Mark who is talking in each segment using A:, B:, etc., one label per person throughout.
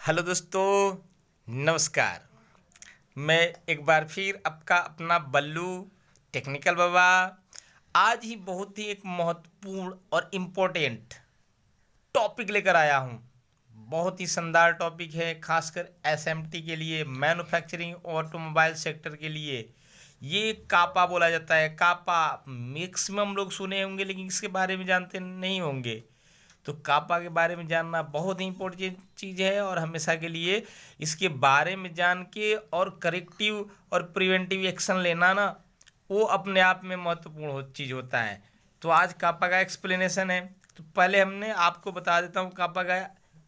A: Hello दोस्तों, नमस्कार। मैं एक बार फिर आपका अपना बल्लू टेक्निकल बाबा आज ही बहुत ही एक महत्वपूर्ण और इम्पोर्टेंट टॉपिक लेकर आया हूँ। बहुत ही शानदार टॉपिक है, खासकर एसएमटी के लिए, मैन्युफैक्चरिंग ऑटोमोबाइल सेक्टर के लिए। ये कापा बोला जाता है। कापा मैक्सिमम लोग सुने होंगे लेकिन इसके बारे में जानते नहीं होंगे। तो कापा के बारे में जानना बहुत ही इम्पोर्टेंट चीज़ है और हमेशा के लिए इसके बारे में जान के और करेक्टिव और प्रिवेंटिव एक्शन लेना ना, वो अपने आप में महत्वपूर्ण चीज़ होता है। तो आज कापा का एक्सप्लेनेशन है। तो पहले हमने आपको बता देता हूँ कापा का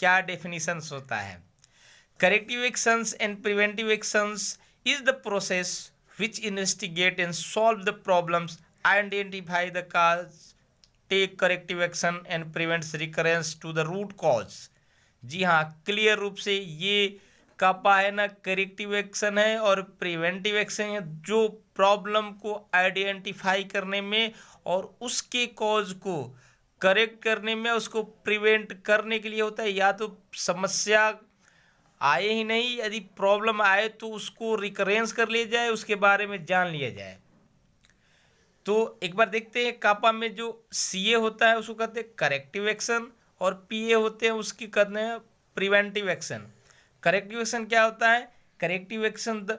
A: क्या डेफिनेशंस होता है। Corrective actions and preventive actions is the process which investigate and solve the problems, identify the cause, take corrective action and prevents recurrence to the root cause. जी हाँ, क्लियर रूप से ये कापा है ना, करेक्टिव एक्शन है और प्रिवेंटिव एक्शन है, जो प्रॉब्लम को आइडेंटिफाई करने में और उसके कॉज को करेक्ट करने में, उसको प्रिवेंट करने के लिए होता है। या तो समस्या आए ही नहीं, यदि प्रॉब्लम आए तो उसको रिकरेंस कर लिया जाए, उसके बारे में जान लिया जाए। तो एक बार देखते हैं कापा में जो सीए होता है उसको कहते हैं करेक्टिव एक्शन और पीए होते हैं उसकी कहते हैं प्रिवेंटिव एक्शन। करेक्टिव एक्शन क्या होता है? करेक्टिव एक्शन द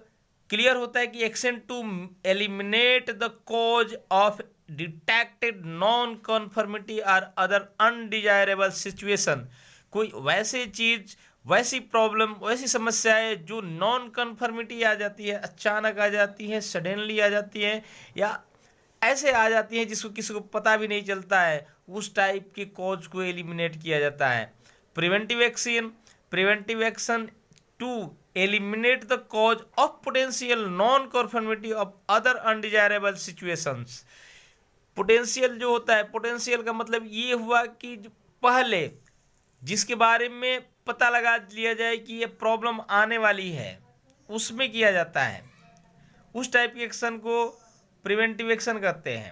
A: क्लियर होता है कि action to eliminate the cause of detected non conformity और अदर अनडिजायरेबल सिचुएशन। कोई वैसे चीज, वैसी प्रॉब्लम, वैसी समस्याएं जो नॉन कन्फर्मिटी आ जाती है, अचानक आ जाती है, सडनली आ जाती है, या ऐसे आ जाती हैं जिसको किसी को पता भी नहीं चलता है, उस टाइप के कॉज को एलिमिनेट किया जाता है। Preventive action to eliminate the cause of potential non conformity of other undesirable situations. Potential जो होता है, पोटेंशियल का मतलब ये हुआ कि पहले जिसके बारे में पता लगा लिया जाए कि ये प्रॉब्लम आने वाली है, उसमें किया जाता है। उस टाइप के एक्शन को प्रिवेंटिव एक्शन कहते हैं।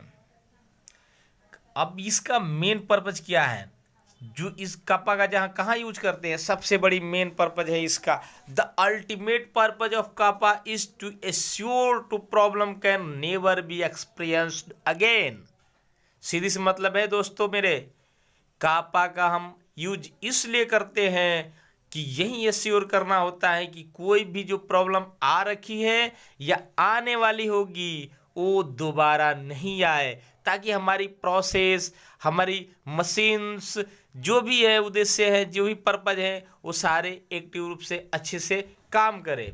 A: अब इसका मेन पर्पज क्या है? जो इस कापा का जहाँ कहाँ यूज करते हैं, सबसे बड़ी मेन पर्पज है इसका, the ultimate purpose of CAPA is to assure to problem can never be experienced again. सीधी सी मतलब है दोस्तों मेरे, कापा का हम यूज इसलिए करते हैं कि यही एश्योर करना होता है कि कोई भी जो प्रॉब्लम आ रखी है या आने वाली होगी वो दोबारा नहीं आए, ताकि हमारी प्रोसेस, हमारी मशीन्स, जो भी है उद्देश्य है, जो भी पर्पज है, वो सारे एक्टिव रूप से अच्छे से काम करे।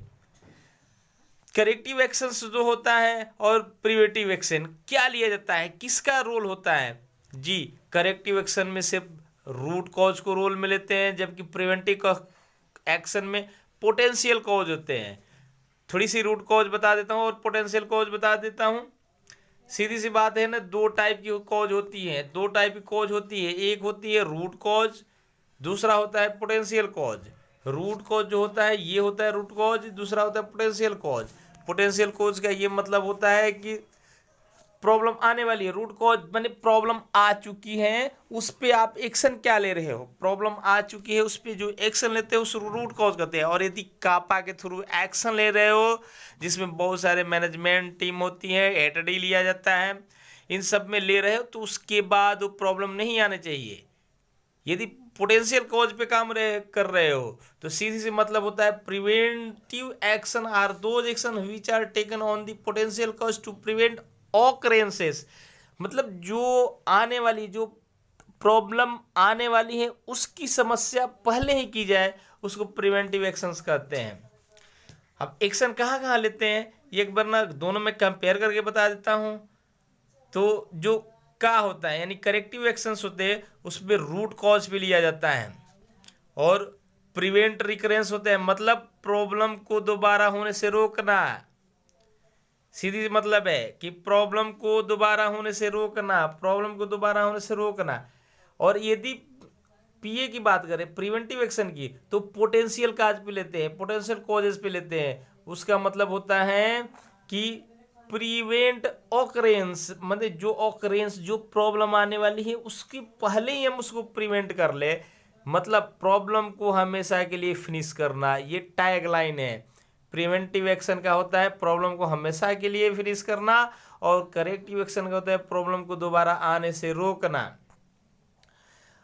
A: करेक्टिव एक्शन जो होता है और प्रिवेंटिव एक्शन क्या लिया जाता है, किसका रोल होता है? जी, करेक्टिव एक्शन में सिर्फ रूट कॉज को रोल में लेते हैं, जबकि प्रिवेंटिव एक्शन में पोटेंशियल कॉज होते हैं। थोड़ी सी रूट कॉज बता देता हूँ और पोटेंशियल कॉज बता देता हूँ। सीधी सी बात है ना, दो टाइप की कॉज होती है, दो टाइप की कॉज होती है। एक होती है रूट कॉज, दूसरा होता है पोटेंशियल कॉज। रूट कॉज जो होता है ये होता है रूट कॉज, दूसरा होता है पोटेंशियल कॉज। पोटेंशियल कॉज का ये मतलब होता है कि प्रॉब्लम आने वाली है। रूट कॉज माने प्रॉब्लम आ चुकी है, उस पे आप एक्शन क्या ले रहे हो। प्रॉब्लम आ चुकी है, उस पे जो एक्शन लेते हो उस रूट कॉज कहते हैं। और यदि कापा के थ्रू एक्शन ले रहे हो, जिसमें बहुत सारे मैनेजमेंट टीम होती है, एटडी लिया जाता है, इन सब में ले रहे हो, तो उसके बाद वो प्रॉब्लम नहीं आने चाहिए। यदि पोटेंशियल कॉज पे काम कर रहे हो तो सीधी सी मतलब होता है preventive action are those action which are taken on the potential cause to prevent occurrences. मतलब जो आने वाली, जो प्रॉब्लम आने वाली है उसकी समस्या पहले ही की जाए, उसको प्रिवेंटिव एक्शंस कहते हैं। अब एक्शन कहाँ कहाँ लेते हैं ये एक बार ना दोनों में कंपेयर करके बता देता हूँ। तो जो का होता है यानी करेक्टिव एक्शंस होते हैं, उसमें रूट कॉज भी लिया जाता है। और प्रिवेंट रिकरेंस होते हैं, मतलब प्रॉब्लम को दोबारा होने से रोकना। सीधी मतलब है कि प्रॉब्लम को दोबारा होने से रोकना, प्रॉब्लम को दोबारा होने से रोकना। और यदि पीए की बात करें, प्रिवेंटिव एक्शन की, तो पोटेंशियल काज पे लेते हैं, पोटेंशियल कॉजेस पे लेते हैं। उसका मतलब होता है कि प्रिवेंट ऑकरेंस, मतलब जो ऑकरेंस, जो प्रॉब्लम आने वाली है उसके पहले ही हम उसको प्रिवेंट कर ले, मतलब प्रॉब्लम को हमेशा के लिए फिनिश करना, ये टैग लाइन है। प्रिवेंटिव एक्शन का होता है प्रॉब्लम को हमेशा के लिए फिनिश करना, और करेक्टिव एक्शन का होता है प्रॉब्लम को दोबारा आने से रोकना।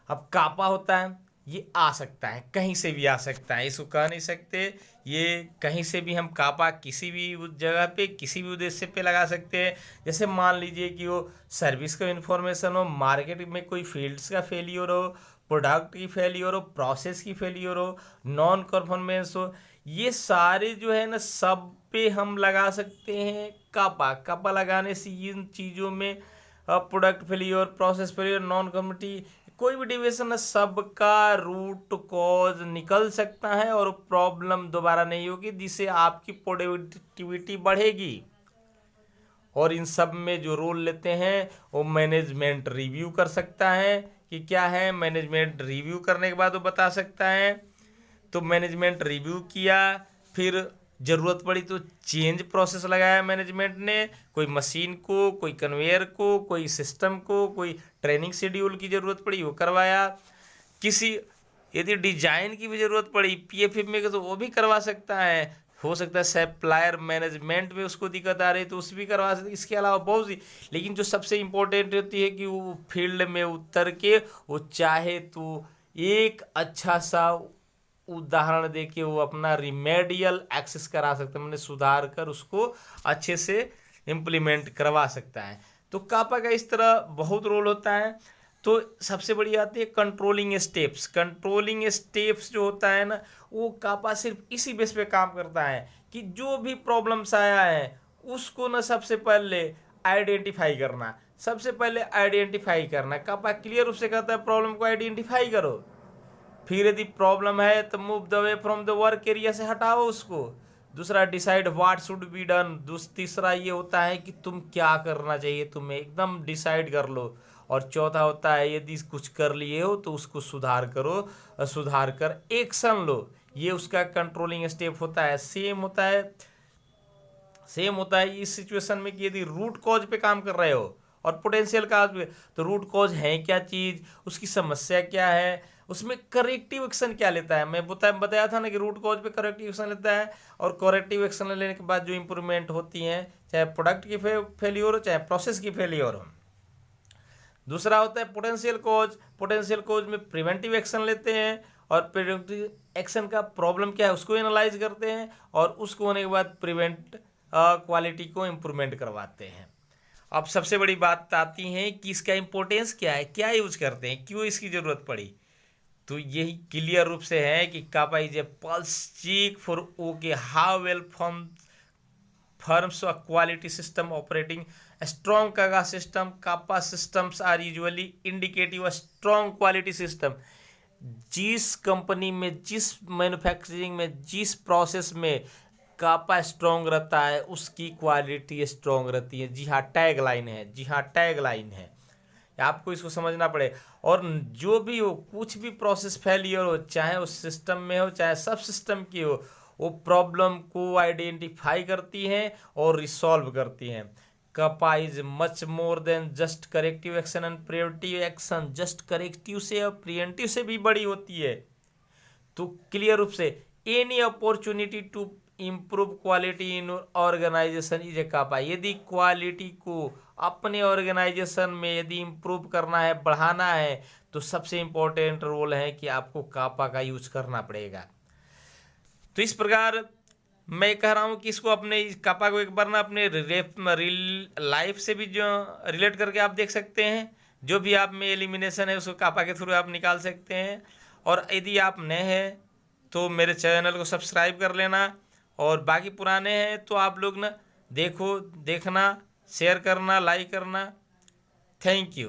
A: अब कापा होता है, ये आ सकता है, कहीं से भी आ सकता है, इसको कह नहीं सकते, ये कहीं से भी हम कापा किसी भी जगह पे किसी भी उद्देश्य पे लगा सकते हैं। जैसे मान लीजिए कि वो सर्विस का इन्फॉर्मेशन हो, मार्केट में कोई फील्ड्स का फेलियर हो, प्रोडक्ट की फेलियर हो, प्रोसेस की फेलियर हो, नॉन परफॉर्मेंस हो, ये सारे जो है ना सब पे हम लगा सकते हैं कापा। कापा लगाने से इन चीज़ों में product failure, process failure, non community, कोई भी डिविएशन है, सबका रूट कॉज निकल सकता है और प्रॉब्लम दोबारा नहीं होगी, जिससे आपकी प्रोडक्टिविटी बढ़ेगी। और इन सब में जो रोल लेते हैं वो मैनेजमेंट रिव्यू कर सकता है कि क्या है, मैनेजमेंट रिव्यू करने के बाद वो बता सकता है। तो मैनेजमेंट रिव्यू किया, फिर ज़रूरत पड़ी तो चेंज प्रोसेस लगाया मैनेजमेंट ने, कोई मशीन को, कोई कन्वेयर को, कोई सिस्टम को, कोई ट्रेनिंग शेड्यूल की ज़रूरत पड़ी वो करवाया। किसी यदि डिजाइन की भी ज़रूरत पड़ी पीएफएम में तो वो भी करवा सकता है। हो सकता है सप्लायर मैनेजमेंट में उसको दिक्कत आ रही तो उस भी करवा सकते। इसके अलावा बहुत सी, लेकिन जो सबसे इम्पोर्टेंट होती है कि वो फील्ड में उतर के वो चाहे तो एक अच्छा सा उदाहरण दे के वो अपना रिमेडियल एक्सेस करा सकता है, मैंने सुधार कर उसको अच्छे से इम्प्लीमेंट करवा सकता है। तो कापा का इस तरह बहुत रोल होता है। तो सबसे बड़ी आती है कंट्रोलिंग स्टेप्स। कंट्रोलिंग स्टेप्स जो होता है ना, वो कापा सिर्फ इसी बेस पे काम करता है कि जो भी प्रॉब्लम्स आया है उसको ना सबसे पहले आइडेंटिफाई करना, सबसे पहले आइडेंटिफाई करना। कापा क्लियर रूप से कहता है प्रॉब्लम को आइडेंटिफाई करो, फिर यदि प्रॉब्लम है तो move the way from the work area से हटाओ उसको। दूसरा decide what should be done. तीसरा ये होता है कि तुम क्या करना चाहिए, तुम्हें एकदम डिसाइड कर लो। और चौथा होता है यदि कुछ कर लिए हो तो उसको सुधार करो और सुधार कर एक्शन लो। ये उसका कंट्रोलिंग स्टेप होता है। सेम होता है इस सिचुएशन में कि यदि रूट कॉज पे काम कर रहे हो और पोटेंशियल काज पे, तो रूट कॉज है क्या चीज़, उसकी समस्या क्या है, उसमें करेक्टिव एक्शन क्या लेता है। मैं बताया था ना कि रूट कॉज पे करेक्टिव एक्शन लेता है, और करेक्टिव एक्शन लेने के बाद जो इंप्रूवमेंट होती हैं, चाहे प्रोडक्ट की फेलियर हो चाहे प्रोसेस की फेलियर हो। दूसरा होता है पोटेंशियल कॉज। पोटेंशियल कॉज में प्रिवेंटिव एक्शन लेते हैं, और प्रिवेंटिव एक्शन का प्रॉब्लम क्या है उसको एनालाइज करते हैं, और उसको होने के बाद प्रिवेंट क्वालिटी को इम्प्रूवमेंट करवाते हैं। अब सबसे बड़ी बात आती है कि इसका इम्पोर्टेंस क्या है, क्या यूज करते हैं, क्यों इसकी ज़रूरत पड़ी। तो यही क्लियर रूप से है कि CAPA is a pulse check for okay how well firms a quality system operating a strong kaga system. kappa systems are usually indicative a strong quality system. जिस कंपनी में, जिस मैन्युफैक्चरिंग में, जिस प्रोसेस में कापा स्ट्रॉन्ग रहता है उसकी quality strong रहती है। जी हाँ, टैग लाइन है, जी हाँ टैग लाइन है, आपको इसको समझना पड़े। और जो भी हो, कुछ भी प्रोसेस फेलियर हो, चाहे उस सिस्टम में हो चाहे सब सिस्टम की हो, वो प्रॉब्लम को आइडेंटिफाई करती हैं और रिसॉल्व करती हैं। CAPA is much more than just corrective action and preventive action. Just corrective से और प्रिवेंटिव से भी बड़ी होती है। तो क्लियर रूप से any opportunity to improve quality in organization is a CAPA. यदि क्वालिटी को अपने ऑर्गेनाइजेशन में यदि इम्प्रूव करना है, बढ़ाना है, तो सबसे इम्पोर्टेंट रोल है कि आपको कापा का यूज करना पड़ेगा। तो इस प्रकार मैं कह रहा हूँ कि इसको अपने कापा को एक बार ना अपने लाइफ से भी जो रिलेट करके आप देख सकते हैं। जो भी आप में एलिमिनेशन है उसको कापा के थ्रू आप निकाल सकते हैं। और यदि आप नए हैं तो मेरे चैनल को सब्सक्राइब कर लेना, और बाकी पुराने हैं तो आप लोग ना देखना, शेयर करना, लाइक करना। Thank you.